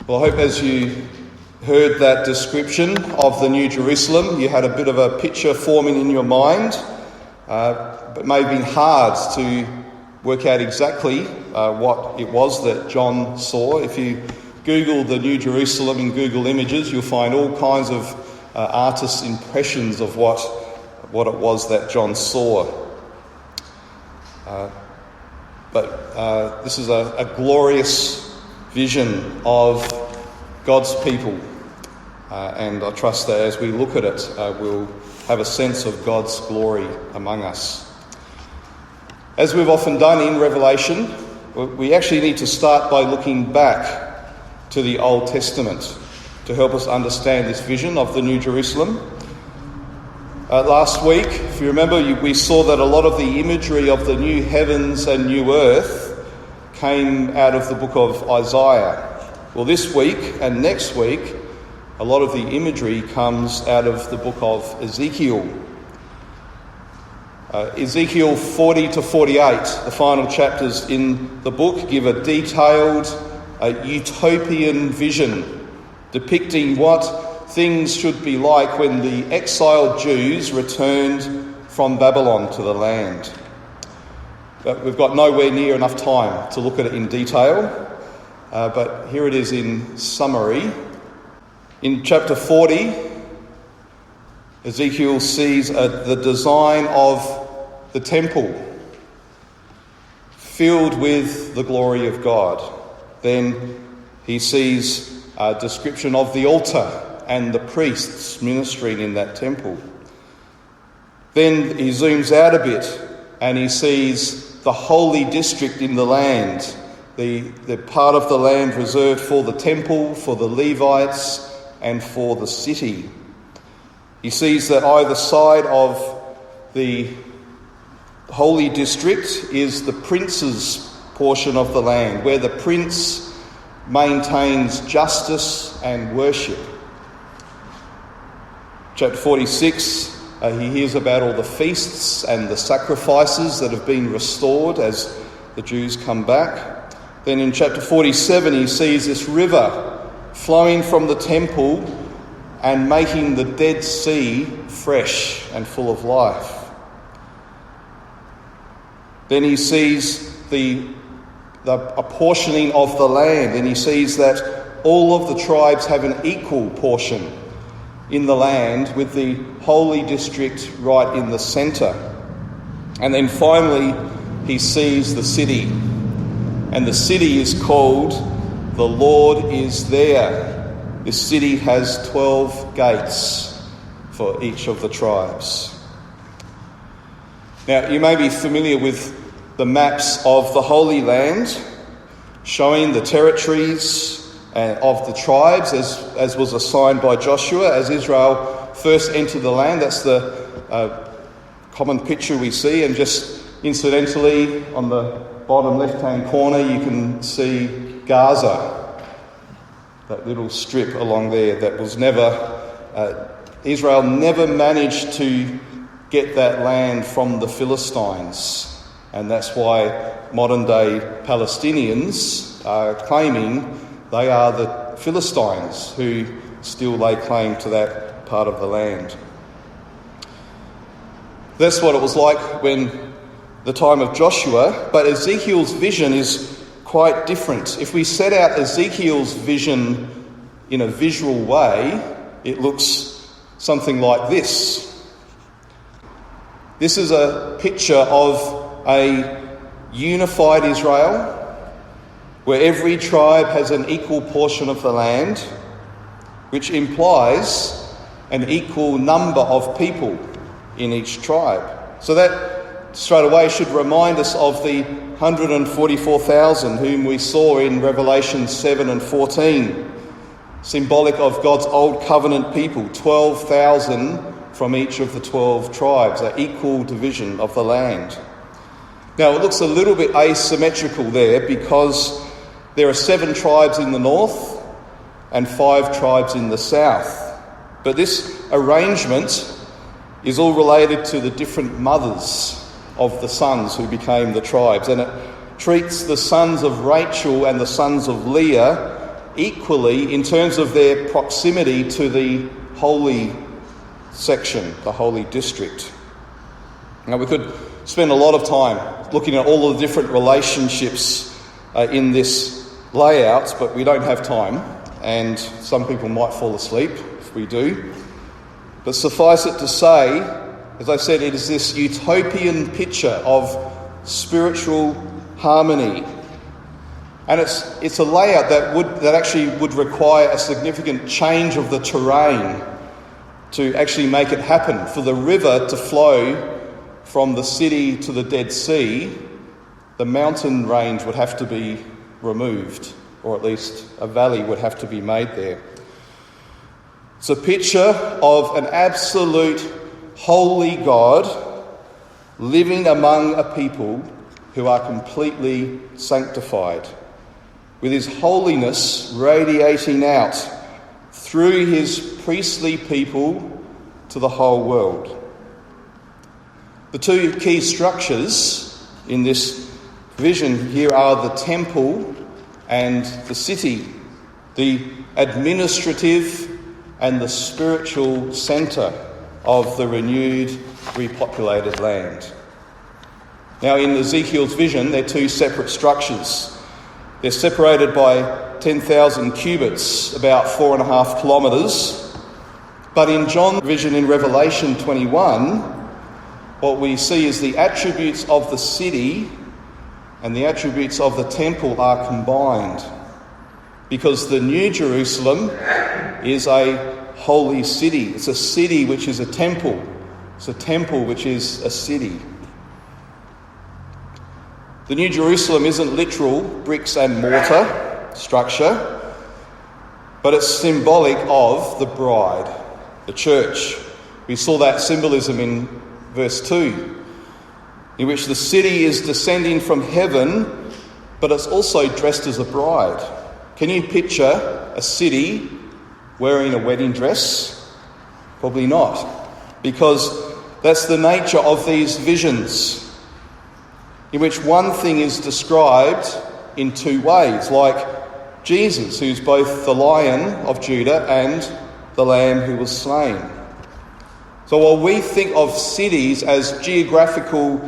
Well, I hope as you heard that description of the New Jerusalem, you had a bit of a picture forming in your mind, but it may have been hard to work out exactly what it was that John saw. If you Google the New Jerusalem in Google Images, you'll find all kinds of artists' impressions of what it was that John saw. But this is a glorious vision of God's people, and I trust that as we look at it, we'll have a sense of God's glory among us. As we've often done in Revelation, we actually need to start by looking back to the Old Testament to help us understand this vision of the New Jerusalem. Last week, if you remember, we saw that a lot of the imagery of the new heavens and new earth came out of the book of Isaiah. Well, this week and next week, a lot of the imagery comes out of the book of Ezekiel. Ezekiel 40 to 48, the final chapters in the book, give a detailed utopian vision depicting what things should be like when the exiled Jews returned from Babylon to the land. But we've got nowhere near enough time to look at it in detail. But here it is in summary. In chapter 40, Ezekiel sees the design of the temple filled with the glory of God. Then he sees a description of the altar and the priests ministering in that temple. Then he zooms out a bit and he sees the holy district in the land, the part of the land reserved for the temple, for the Levites, and for the city. He sees that either side of the holy district is the prince's portion of the land, where the prince maintains justice and worship. Chapter 46, he hears about all the feasts and the sacrifices that have been restored as the Jews come back. Then in chapter 47, he sees this river flowing from the temple and making the Dead Sea fresh and full of life. Then he sees the apportioning of the land, and he sees that all of the tribes have an equal portion in the land, with the holy district right in the centre. And then finally he sees the city, and the city is called The Lord is There. This city has 12 gates for each of the tribes. Now, you may be familiar with the maps of the Holy Land, showing the territories of the tribes as was assigned by Joshua as Israel first entered the land. That's the common picture we see. And just incidentally, on the bottom left-hand corner, you can see Gaza, that little strip along there that was Israel never managed to get that land from the Philistines. And that's why modern-day Palestinians are claiming they are the Philistines who still lay claim to that part of the land. That's what it was like when the time of Joshua, but Ezekiel's vision is quite different. If we set out Ezekiel's vision in a visual way, it looks something like this. This is a picture of a unified Israel, where every tribe has an equal portion of the land, which implies an equal number of people in each tribe. So that straight away should remind us of the 144,000 whom we saw in Revelation 7 and 14, symbolic of God's old covenant people, 12,000 from each of the 12 tribes, an equal division of the land. Now, it looks a little bit asymmetrical there because there are 7 tribes in the north and 5 tribes in the south. But this arrangement is all related to the different mothers of the sons who became the tribes. And it treats the sons of Rachel and the sons of Leah equally in terms of their proximity to the holy section, the holy district. Now, we could spend a lot of time looking at all of the different relationships in this layout, but we don't have time, and some people might fall asleep if we do. But suffice it to say, as I said, it is this utopian picture of spiritual harmony. And it's a layout that actually would require a significant change of the terrain to actually make it happen. For the river to flow from the city to the Dead Sea, the mountain range would have to be removed, or at least a valley would have to be made there. It's a picture of an absolute holy God living among a people who are completely sanctified, with his holiness radiating out through his priestly people to the whole world. The two key structures in this vision here are the temple and the city, the administrative and the spiritual centre of the renewed, repopulated land. Now, in Ezekiel's vision, they're two separate structures. They're separated by 10,000 cubits, about 4.5 kilometres. But in John's vision in Revelation 21, what we see is the attributes of the city and the attributes of the temple are combined, because the New Jerusalem is a holy city. It's a city which is a temple. It's a temple which is a city. The New Jerusalem isn't literal bricks and mortar structure, but it's symbolic of the bride, the church. We saw that symbolism in verse 2, in which the city is descending from heaven, but it's also dressed as a bride. Can you picture a city wearing a wedding dress? Probably not, because that's the nature of these visions, in which one thing is described in two ways, like Jesus, who's both the Lion of Judah and the Lamb who was slain. So while we think of cities as geographical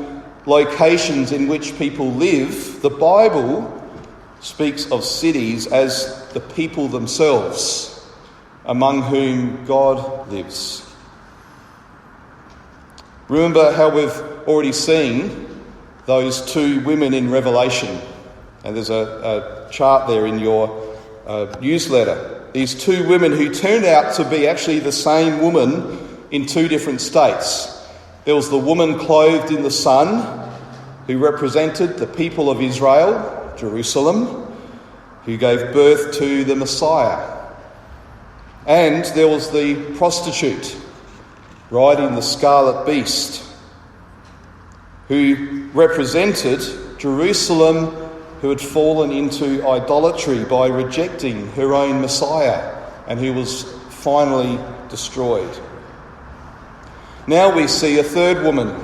locations in which people live, the Bible speaks of cities as the people themselves, among whom God lives. Remember how we've already seen those two women in Revelation, and there's a chart there in your newsletter. These two women who turned out to be actually the same woman in two different states. There was the woman clothed in the sun, who represented the people of Israel, Jerusalem, who gave birth to the Messiah. And there was the prostitute riding the scarlet beast, who represented Jerusalem, who had fallen into idolatry by rejecting her own Messiah and who was finally destroyed. Now we see a third woman,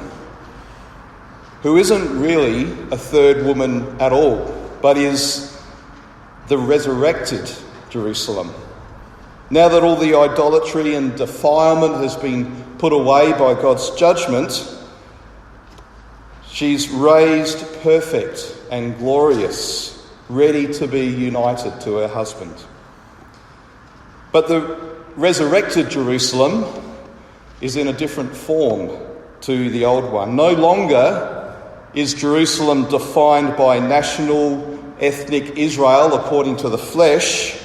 who isn't really a third woman at all, but is the resurrected Jerusalem. Now that all the idolatry and defilement has been put away by God's judgment, she's raised perfect and glorious, ready to be united to her husband. But the resurrected Jerusalem is in a different form to the old one. No longer is Jerusalem defined by national, ethnic Israel according to the flesh.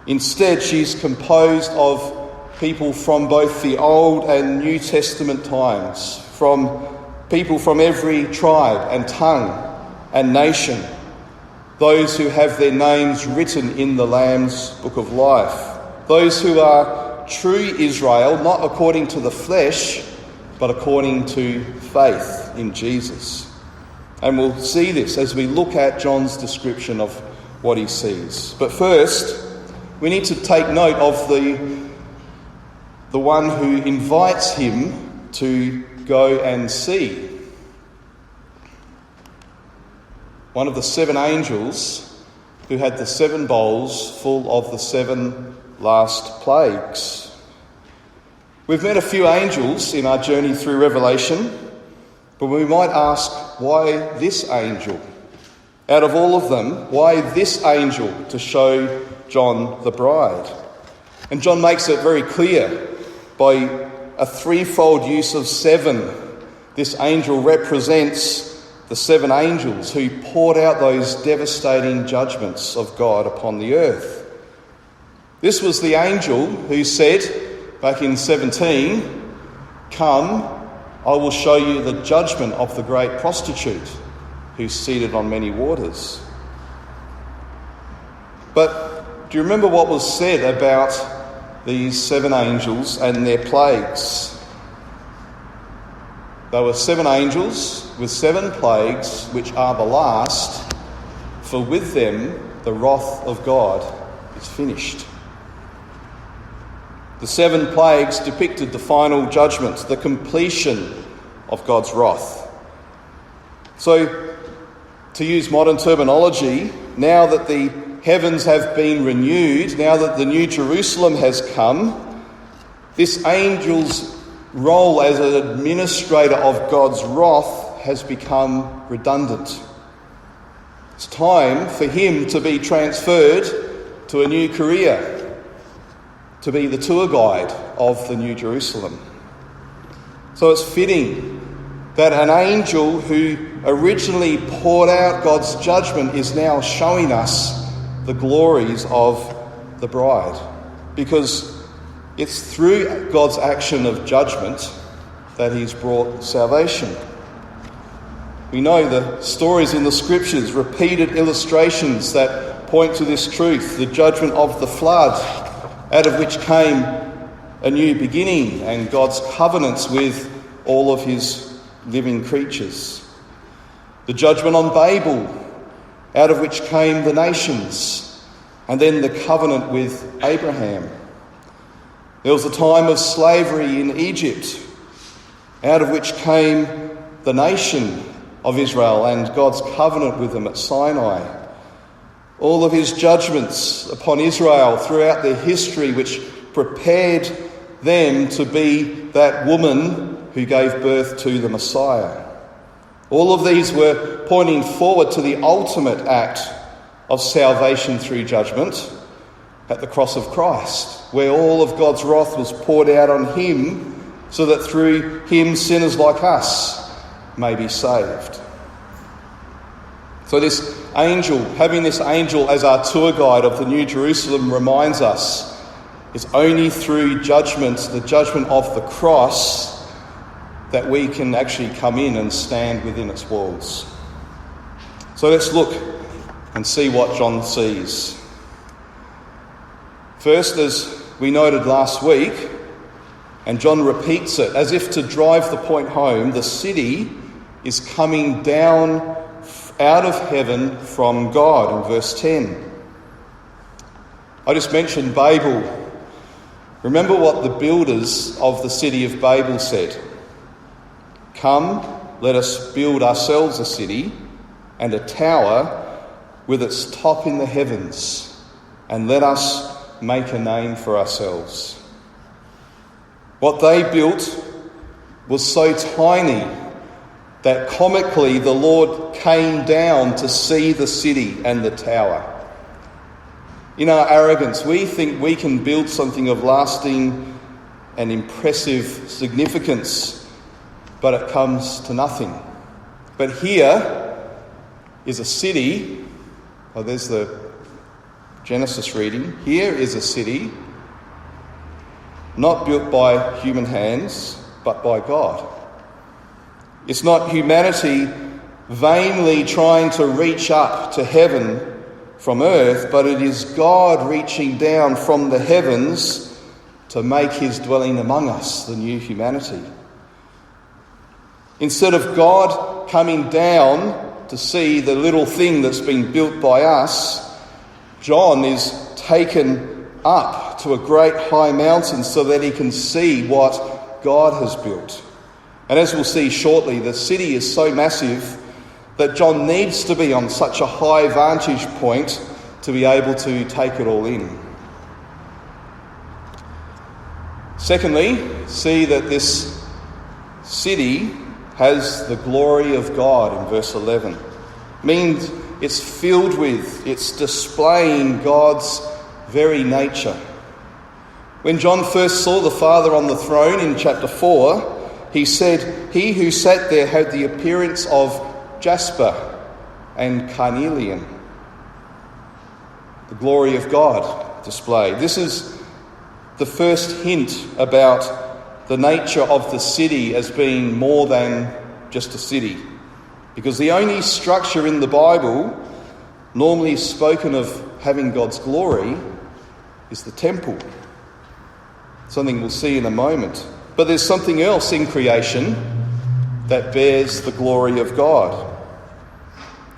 Instead, she's composed of people from both the Old and New Testament times, from people from every tribe and tongue and nation, those who have their names written in the Lamb's Book of Life, those who are true Israel, not according to the flesh, but according to faith in Jesus. And we'll see this as we look at John's description of what he sees. But first, we need to take note of the one who invites him to go and see. One of the seven angels who had the 7 bowls full of the 7 last plagues. We've met a few angels in our journey through Revelation, but we might ask, why this angel? Out of all of them, why this angel to show John the bride? And John makes it very clear by a threefold use of 7. This angel represents the 7 angels who poured out those devastating judgments of God upon the earth. This was the angel who said, back in 17, "Come, I will show you the judgment of the great prostitute who's seated on many waters." But do you remember what was said about these 7 angels and their plagues? There were 7 angels with 7 plagues, which are the last, for with them the wrath of God is finished. The 7 plagues depicted the final judgment, the completion of God's wrath. So, to use modern terminology, now that the heavens have been renewed, now that the New Jerusalem has come, this angel's role as an administrator of God's wrath has become redundant. It's time for him to be transferred to a new career, to be the tour guide of the New Jerusalem. So it's fitting that an angel who originally poured out God's judgment is now showing us the glories of the bride, because it's through God's action of judgment that he's brought salvation. We know the stories in the scriptures, repeated illustrations that point to this truth, the judgment of the flood, out of which came a new beginning and God's covenants with all of his living creatures. The judgment on Babel, out of which came the nations, and then the covenant with Abraham. There was a time of slavery in Egypt, out of which came the nation of Israel and God's covenant with them at Sinai. All of his judgments upon Israel throughout their history, which prepared them to be that woman who gave birth to the Messiah. All of these were pointing forward to the ultimate act of salvation through judgment at the cross of Christ, where all of God's wrath was poured out on him so that through him sinners like us may be saved. So this angel, having this angel as our tour guide of the New Jerusalem, reminds us it's only through judgment, the judgment of the cross, that we can actually come in and stand within its walls. So let's look and see what John sees. First, as we noted last week, and John repeats it as if to drive the point home, the city is coming down out of heaven from God in verse 10. I just mentioned Babel. Remember what the builders of the city of Babel said. "Come, let us build ourselves a city and a tower with its top in the heavens, and let us make a name for ourselves." What they built was so tiny that comically the Lord came down to see the city and the tower. In our arrogance, we think we can build something of lasting and impressive significance, but it comes to nothing. But here is a city. Oh, there's the Genesis reading. Here is a city not built by human hands, but by God. It's not humanity vainly trying to reach up to heaven from earth, but it is God reaching down from the heavens to make his dwelling among us, the new humanity. Instead of God coming down to see the little thing that's been built by us, John is taken up to a great high mountain so that he can see what God has built. And as we'll see shortly, the city is so massive that John needs to be on such a high vantage point to be able to take it all in. Secondly, see that this city has the glory of God in verse 11. It means it's filled with, it's displaying God's very nature. When John first saw the Father on the throne in chapter 4, he said, "He who sat there had the appearance of jasper and carnelian." The glory of God displayed. This is the first hint about the nature of the city as being more than just a city. Because the only structure in the Bible normally spoken of having God's glory is the temple. Something we'll see in a moment. But there's something else in creation that bears the glory of God.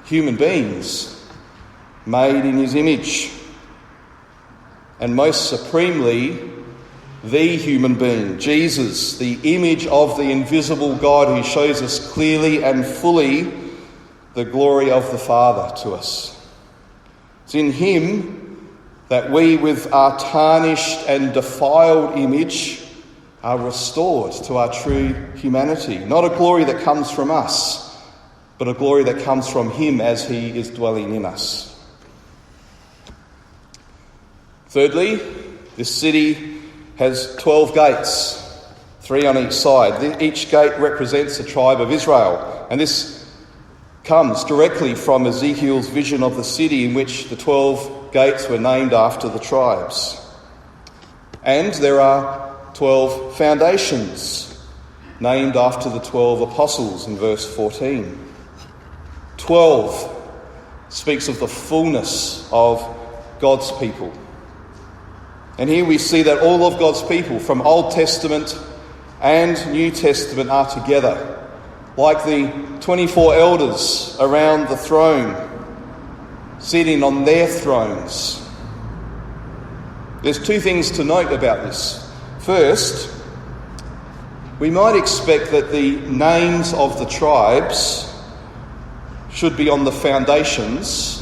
Human beings, made in his image. And most supremely, the human being, Jesus, the image of the invisible God who shows us clearly and fully the glory of the Father to us. It's in him that we, with our tarnished and defiled image, are restored to our true humanity. Not a glory that comes from us, but a glory that comes from him as he is dwelling in us. Thirdly, this city has 12 gates, 3 on each side. Each gate represents a tribe of Israel. And this comes directly from Ezekiel's vision of the city in which the 12 gates were named after the tribes. And there are 12 foundations named after the 12 apostles in verse 14. 12 speaks of the fullness of God's people. And here we see that all of God's people from Old Testament and New Testament are together, like the 24 elders around the throne, sitting on their thrones. There's 2 things to note about this. First, we might expect that the names of the tribes should be on the foundations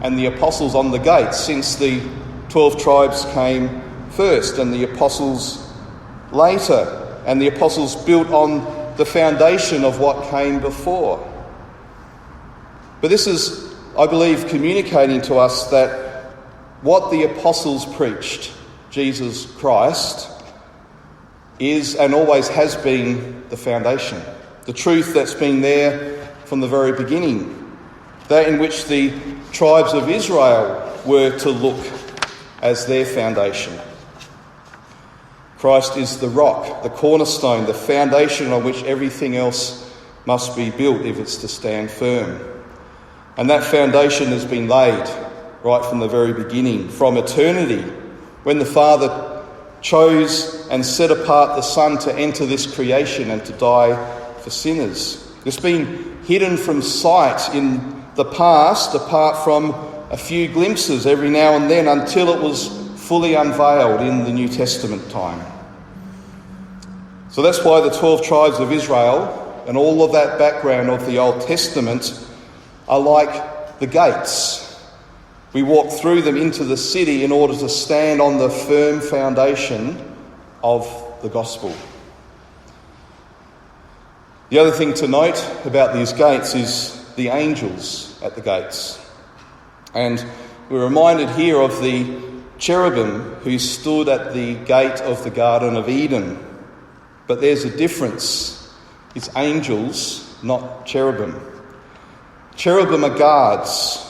and the apostles on the gates, since the 12 tribes came first and the apostles later, and the apostles built on the foundation of what came before. But this is, I believe, communicating to us that what the apostles preached, Jesus Christ, is and always has been the foundation. The truth that's been there from the very beginning. That in which the tribes of Israel were to look as their foundation. Christ is the rock, the cornerstone, the foundation on which everything else must be built if it's to stand firm. And that foundation has been laid right from the very beginning, from eternity, when the Father chose and set apart the Son to enter this creation and to die for sinners. It's been hidden from sight in the past, apart from a few glimpses every now and then, until it was fully unveiled in the New Testament time. So that's why the 12 tribes of Israel and all of that background of the Old Testament are like the gates. We walk through them into the city in order to stand on the firm foundation of the gospel. The other thing to note about these gates is the angels at the gates. And we're reminded here of the cherubim who stood at the gate of the Garden of Eden. But there's a difference. It's angels, not cherubim. Cherubim are guards.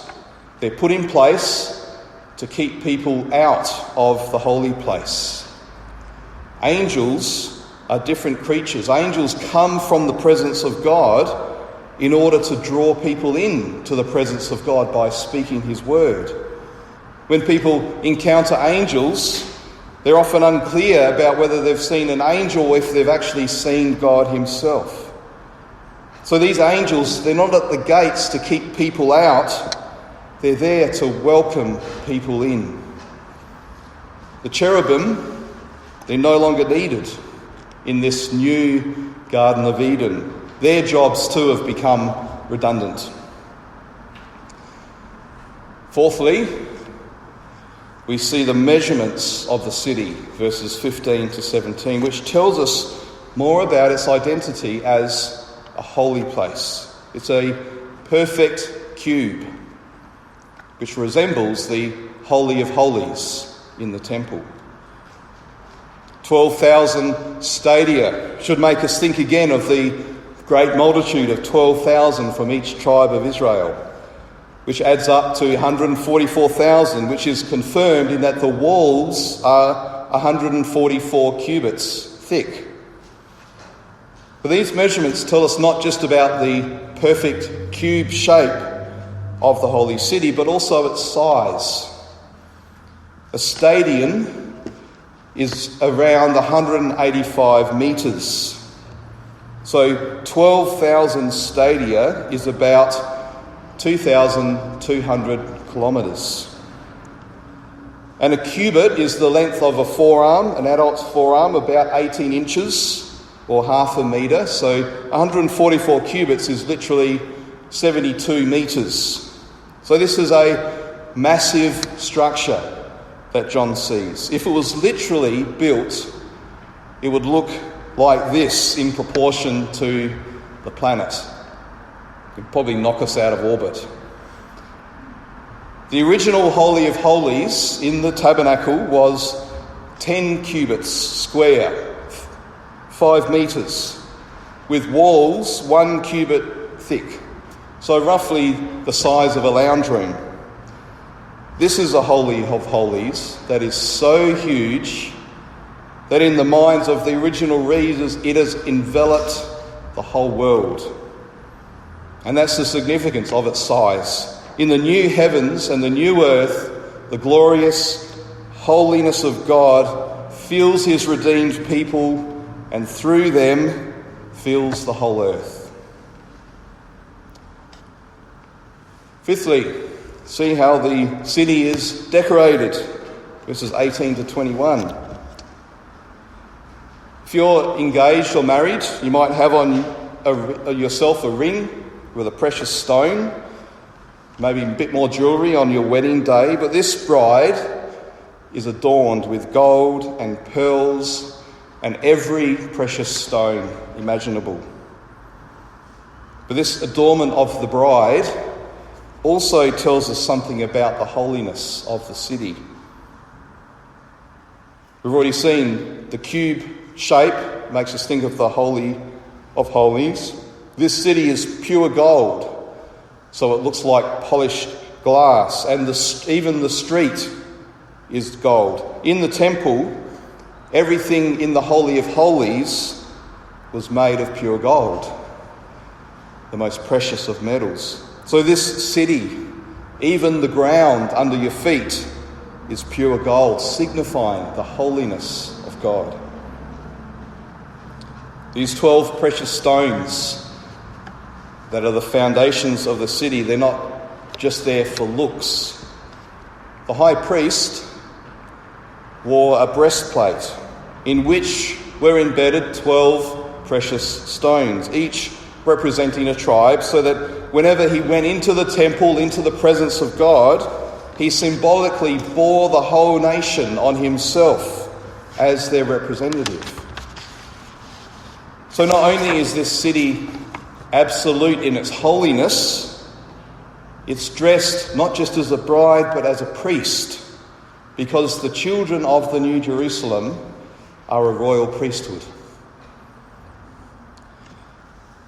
They're put in place to keep people out of the holy place. Angels are different creatures. Angels come from the presence of God in order to draw people in to the presence of God by speaking his word. When people encounter angels, they're often unclear about whether they've seen an angel or if they've actually seen God himself. So these angels, they're not at the gates to keep people out. They're there to welcome people in. The cherubim, they're no longer needed in this new Garden of Eden. Their jobs too have become redundant. Fourthly, we see the measurements of the city, verses 15 to 17, which tells us more about its identity as a holy place. It's a perfect cube, which resembles the Holy of Holies in the temple. 12,000 stadia should make us think again of the great multitude of 12,000 from each tribe of Israel, which adds up to 144,000, which is confirmed in that the walls are 144 cubits thick. But these measurements tell us not just about the perfect cube shape of the holy city, but also its size. A stadion is around 185 metres. So 12,000 stadia is about 2,200 kilometres. And a cubit is the length of a forearm, an adult's forearm, about 18 inches or half a metre. So 144 cubits is literally 72 metres. So this is a massive structure that John sees. If it was literally built, it would look like this in proportion to the planet. It would probably knock us out of orbit. The original Holy of Holies in the tabernacle was 10 cubits square, 5 metres, with walls 1 cubit thick, so roughly the size of a lounge room. This is a Holy of Holies that is so huge that in the minds of the original readers it has enveloped the whole world. And that's the significance of its size. In the new heavens and the new earth, the glorious holiness of God fills his redeemed people, and through them fills the whole earth. Fifthly, see how the city is decorated, verses 18 to 21. If you're engaged or married, you might have on yourself a ring with a precious stone, maybe a bit more jewellery on your wedding day, but this bride is adorned with gold and pearls and every precious stone imaginable. But this adornment of the bride also tells us something about the holiness of the city. We've already seen the cube shape makes us think of the Holy of Holies. This city is pure gold, so it looks like polished glass, and even the street is gold. In the temple, everything in the Holy of Holies was made of pure gold, the most precious of metals. So this city, even the ground under your feet, is pure gold, signifying the holiness of God. These 12 precious stones that are the foundations of the city, they're not just there for looks. The high priest wore a breastplate in which were embedded 12 precious stones, each representing a tribe, so that whenever he went into the temple, into the presence of God, he symbolically bore the whole nation on himself as their representative. So not only is this city absolute in its holiness, it's dressed not just as a bride but as a priest, because the children of the New Jerusalem are a royal priesthood.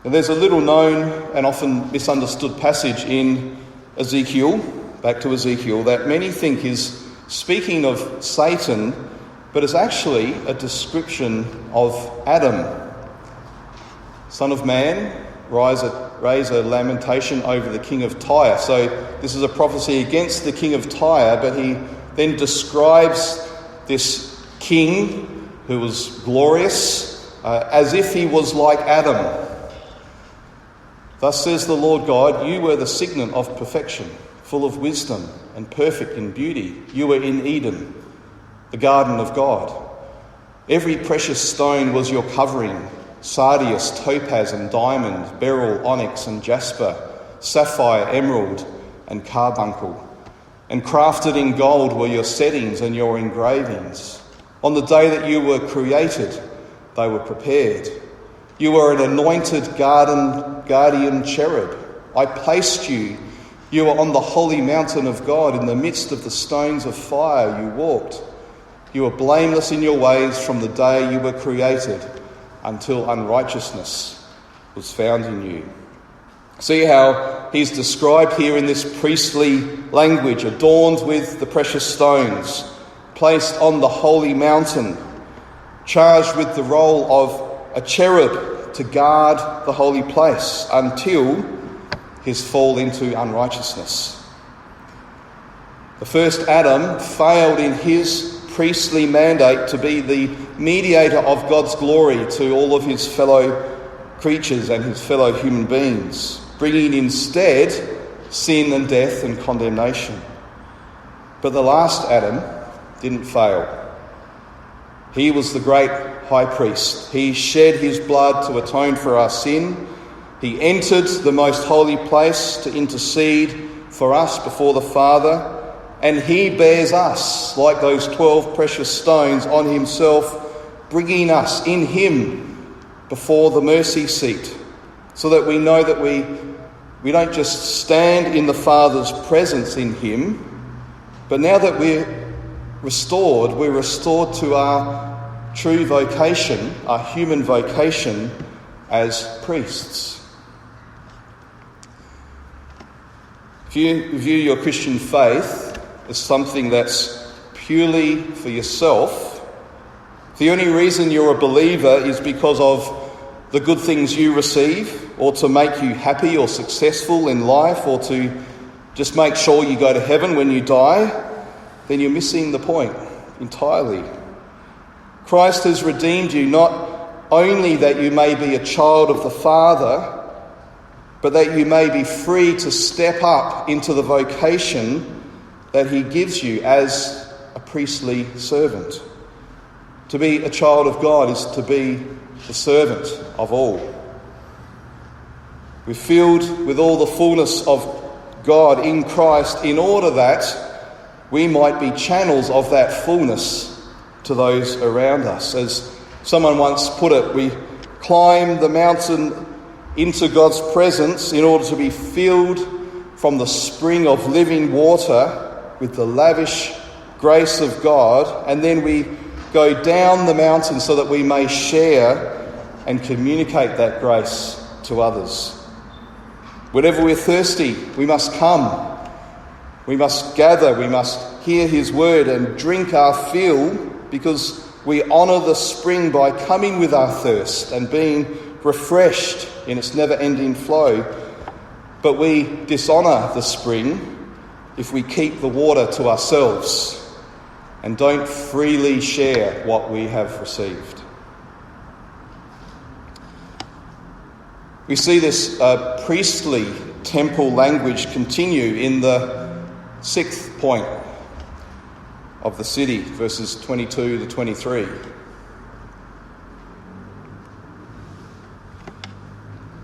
And there's a little known and often misunderstood passage in Ezekiel, back to Ezekiel, that many think is speaking of Satan, but is actually a description of Adam. Son of man, raise a lamentation over the king of Tyre. So this is a prophecy against the king of Tyre, but he then describes this king who was glorious as if he was like Adam. Thus says the Lord God, you were the signet of perfection, full of wisdom and perfect in beauty. You were in Eden, the garden of God. Every precious stone was your covering: sardius, topaz and diamond, beryl, onyx and jasper, sapphire, emerald and carbuncle. and crafted in gold were your settings and your engravings. On the day that you were created, they were prepared. You were an anointed guardian cherub. I placed you. You were on the holy mountain of God. In the midst of the stones of fire you walked. You were blameless in your ways from the day you were created until unrighteousness was found in you. See how he's described here in this priestly language, adorned with the precious stones, placed on the holy mountain, charged with the role of a cherub to guard the holy place until his fall into unrighteousness. The first Adam failed in his priestly mandate to be the mediator of God's glory to all of his fellow creatures and his fellow human beings, bringing instead sin and death and condemnation. But the last Adam didn't fail. He was the great high priest. He shed his blood to atone for our sin. He entered the most holy place to intercede for us before the Father, and he bears us, like those 12 precious stones, on himself, bringing us in him before the mercy seat, so that we know that we don't just stand in the Father's presence in him, but now that we're restored to our true vocation, our human vocation as priests. If you view your Christian faith as something that's purely for yourself, the only reason you're a believer is because of the good things you receive, or to make you happy or successful in life, or to just make sure you go to heaven when you die, then you're missing the point entirely. Christ has redeemed you not only that you may be a child of the Father, but that you may be free to step up into the vocation that he gives you as a priestly servant. To be a child of God is to be the servant of all. We're filled with all the fullness of God in Christ in order that we might be channels of that fullness to those around us. As someone once put it, we climb the mountain into God's presence in order to be filled from the spring of living water with the lavish grace of God, and then we go down the mountain so that we may share and communicate that grace to others. Whenever we're thirsty, we must come. We must gather, we must hear his word and drink our fill, because we honour the spring by coming with our thirst and being refreshed in its never-ending flow. But we dishonour the spring if we keep the water to ourselves and don't freely share what we have received. We see this priestly temple language continue in the 6th point of the city, verses 22 to 23.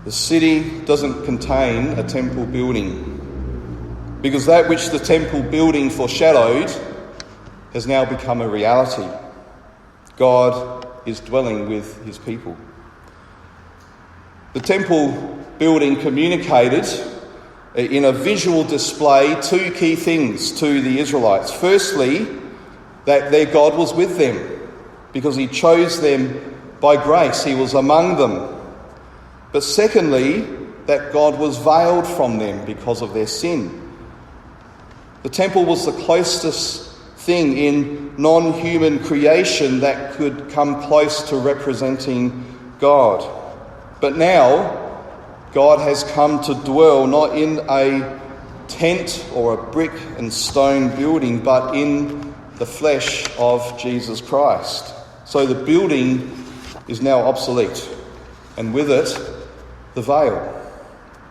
The city doesn't contain a temple building, because that which the temple building foreshadowed has now become a reality. God is dwelling with his people. The temple building communicated in a visual display 2 key things to the Israelites. Firstly, that their God was with them, because he chose them by grace. He was among them. But secondly, that God was veiled from them because of their sin. The temple was the closest thing in non-human creation that could come close to representing God. But now, God has come to dwell not in a tent or a brick and stone building, but in the flesh of Jesus Christ. So the building is now obsolete, and with it, the veil.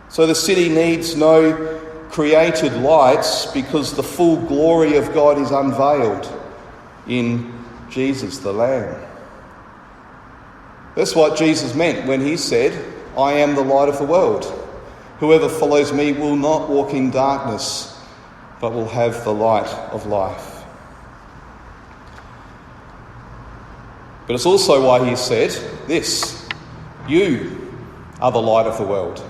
So the city needs no created lights, because the full glory of God is unveiled in Jesus the Lamb. That's what Jesus meant when he said, "I am the light of the world. Whoever follows me will not walk in darkness, but will have the light of life. But it's also why he said this: you are the light of the world.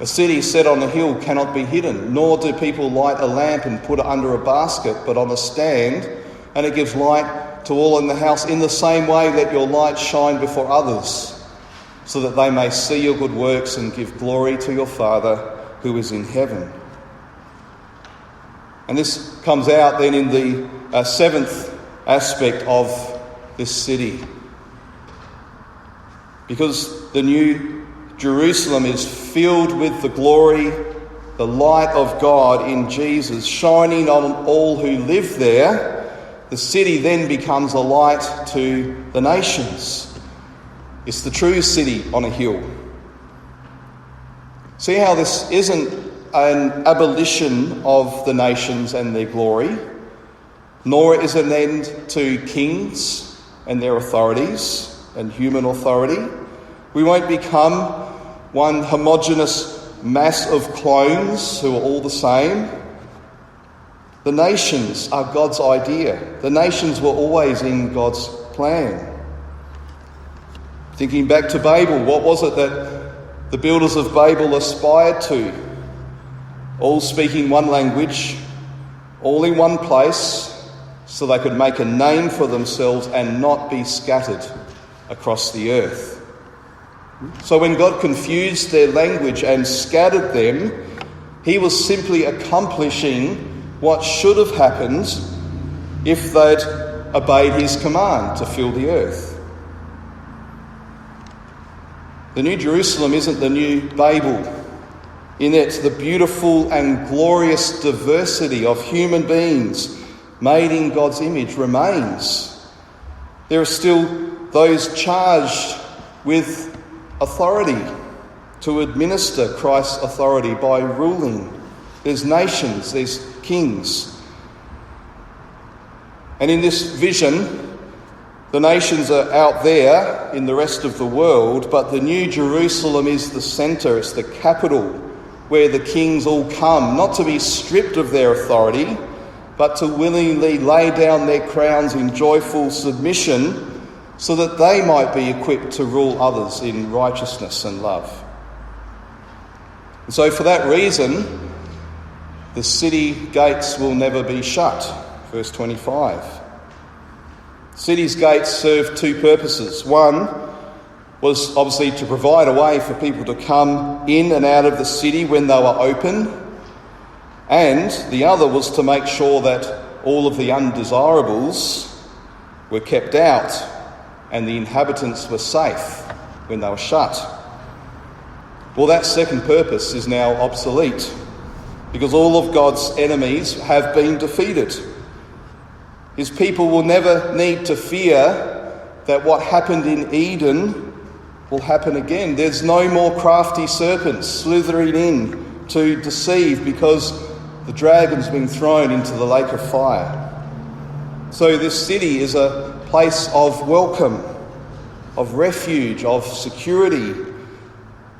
A city set on a hill cannot be hidden, nor do people light a lamp and put it under a basket, but on a stand, and it gives light to all in the house. In the same way, let your light shine before others, so that they may see your good works and give glory to your Father who is in heaven. And this comes out then in the seventh aspect of this city. Because the new Jerusalem is filled with the glory, the light of God in Jesus, shining on all who live there, the city then becomes a light to the nations. It's the true city on a hill. See how this isn't an abolition of the nations and their glory, nor is it an end to kings and their authorities and human authority. We won't become one homogeneous mass of clones who are all the same. The nations are God's idea. The nations were always in God's plan. Thinking back to Babel, what was it that the builders of Babel aspired to? All speaking one language, all in one place, so they could make a name for themselves and not be scattered across the earth. So when God confused their language and scattered them, he was simply accomplishing what should have happened if they'd obeyed his command to fill the earth. The New Jerusalem isn't the new Babel. In it, the beautiful and glorious diversity of human beings made in God's image remains. There are still those charged with authority to administer Christ's authority by ruling. There's nations, there's kings. And in this vision, the nations are out there in the rest of the world, but the New Jerusalem is the centre, it's the capital where the kings all come, not to be stripped of their authority, but to willingly lay down their crowns in joyful submission, so that they might be equipped to rule others in righteousness and love. And so for that reason, the city gates will never be shut. Verse 25. The city's gates served two purposes. One was obviously to provide a way for people to come in and out of the city when they were open. And the other was to make sure that all of the undesirables were kept out and the inhabitants were safe when they were shut. Well, that second purpose is now obsolete because all of God's enemies have been defeated. His people will never need to fear that what happened in Eden will happen again. There's no more crafty serpents slithering in to deceive because the dragon's been thrown into the lake of fire. So this city is a place of welcome, of refuge, of security,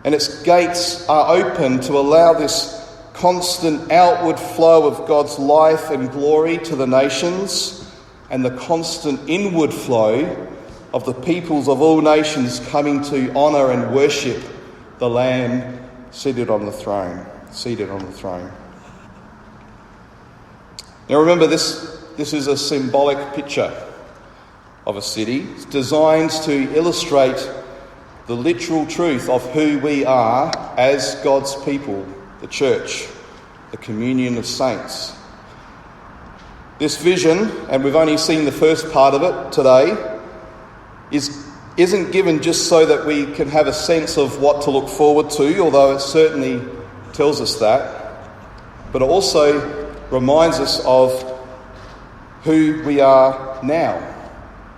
and its gates are open to allow this constant outward flow of God's life and glory to the nations and the constant inward flow of the peoples of all nations coming to honour and worship the Lamb seated on the throne. Now remember, this is a symbolic picture of a city. It's designed to illustrate the literal truth of who we are as God's people, the church, the communion of saints. This vision, and we've only seen the first part of it today, isn't given just so that we can have a sense of what to look forward to, although it certainly tells us that, but it also reminds us of who we are now,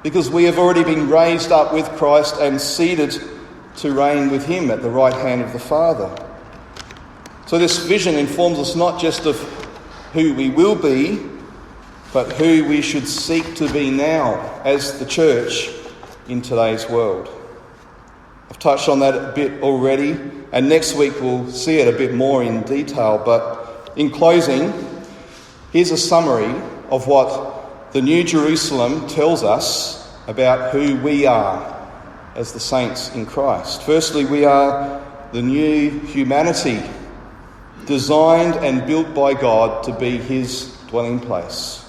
because we have already been raised up with Christ and seated to reign with him at the right hand of the Father. So this vision informs us not just of who we will be, but who we should seek to be now as the church in today's world. I've touched on that a bit already, and next week we'll see it a bit more in detail. But in closing, Here's a summary of what the New Jerusalem tells us about who we are as the saints in Christ. Firstly, we are the new humanity, designed and built by God to be his dwelling place.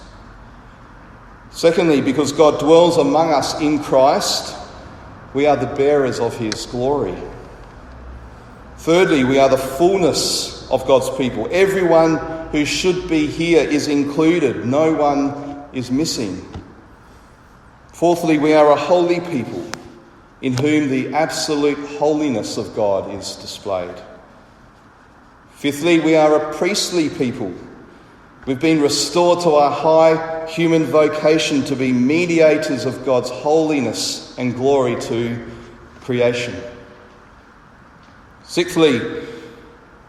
Secondly, because God dwells among us in Christ, we are the bearers of his glory. Thirdly, we are the fullness of God's people. Everyone who should be here is included. No one is missing. Fourthly, we are a holy people in whom the absolute holiness of God is displayed. Fifthly, we are a priestly people. We've been restored to our high human vocation to be mediators of God's holiness and glory to creation. Sixthly,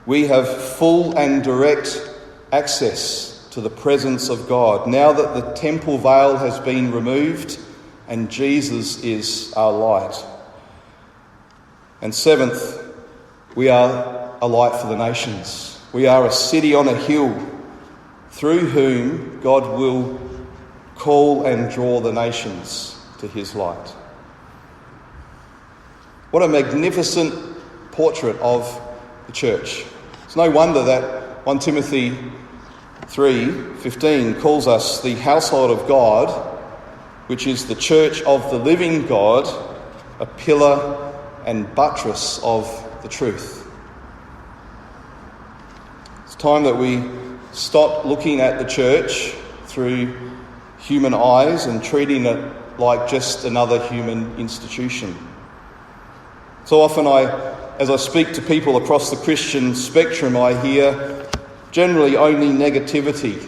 we have full and direct access to the presence of God now that the temple veil has been removed and Jesus is our light. And seventh, we are a light for the nations. We are a city on a hill through whom God will call and draw the nations to his light. What a magnificent portrait of the church. It's no wonder that 1 Timothy 3:15 calls us the household of God, which is the church of the living God, a pillar and buttress of the truth. It's time that we stop looking at the church through human eyes and treating it like just another human institution. So often as I speak to people across the Christian spectrum, I hear generally only negativity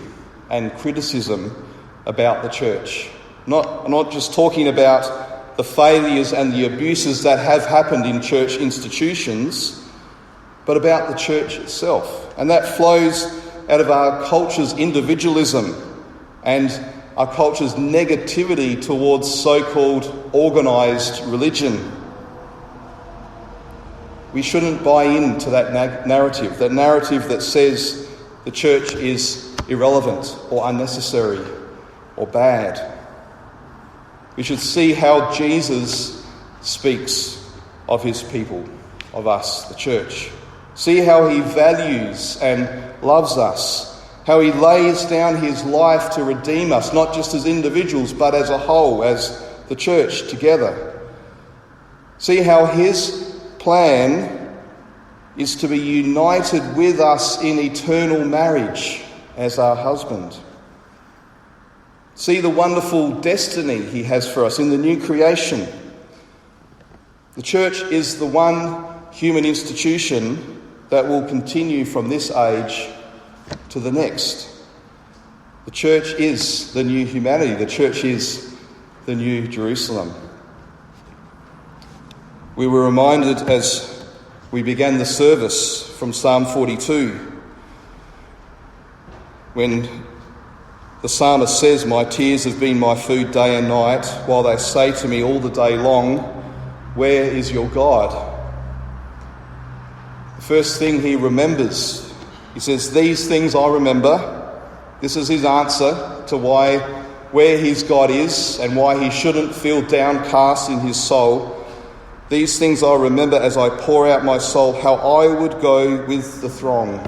and criticism about the church. I'm not just talking about the failures and the abuses that have happened in church institutions, but about the church itself. And that flows out of our culture's individualism and our culture's negativity towards so-called organised religion. We shouldn't buy into that narrative that says the church is irrelevant or unnecessary or bad. We should see how Jesus speaks of his people, of us, the church. See how he values and loves us, how he lays down his life to redeem us, not just as individuals, but as a whole, as the church together. See how his plan is to be united with us in eternal marriage as our husband. See the wonderful destiny he has for us in the new creation. The church is the one human institution that will continue from this age to the next. The church is the new humanity. The church is the new Jerusalem. We were reminded as we began the service from Psalm 42, when the psalmist says, "My tears have been my food day and night, while they say to me all the day long, 'Where is your God?'" The first thing he remembers, he says, "These things I remember." This is his answer to where his God is and why he shouldn't feel downcast in his soul. "These things I remember as I pour out my soul, how I would go with the throng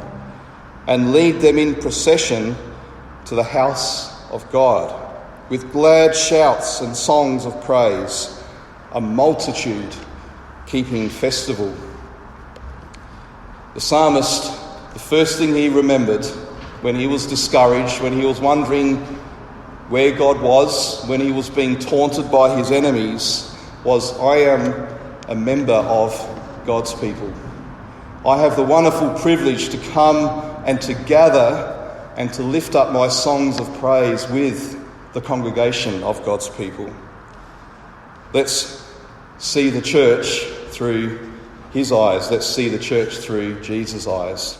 and lead them in procession to the house of God, with glad shouts and songs of praise, a multitude keeping festival." The psalmist, the first thing he remembered when he was discouraged, when he was wondering where God was, when he was being taunted by his enemies, was, "I am a member of God's people. I have the wonderful privilege to come and to gather and to lift up my songs of praise with the congregation of God's people." Let's see the church through his eyes. Let's see the church through Jesus' eyes.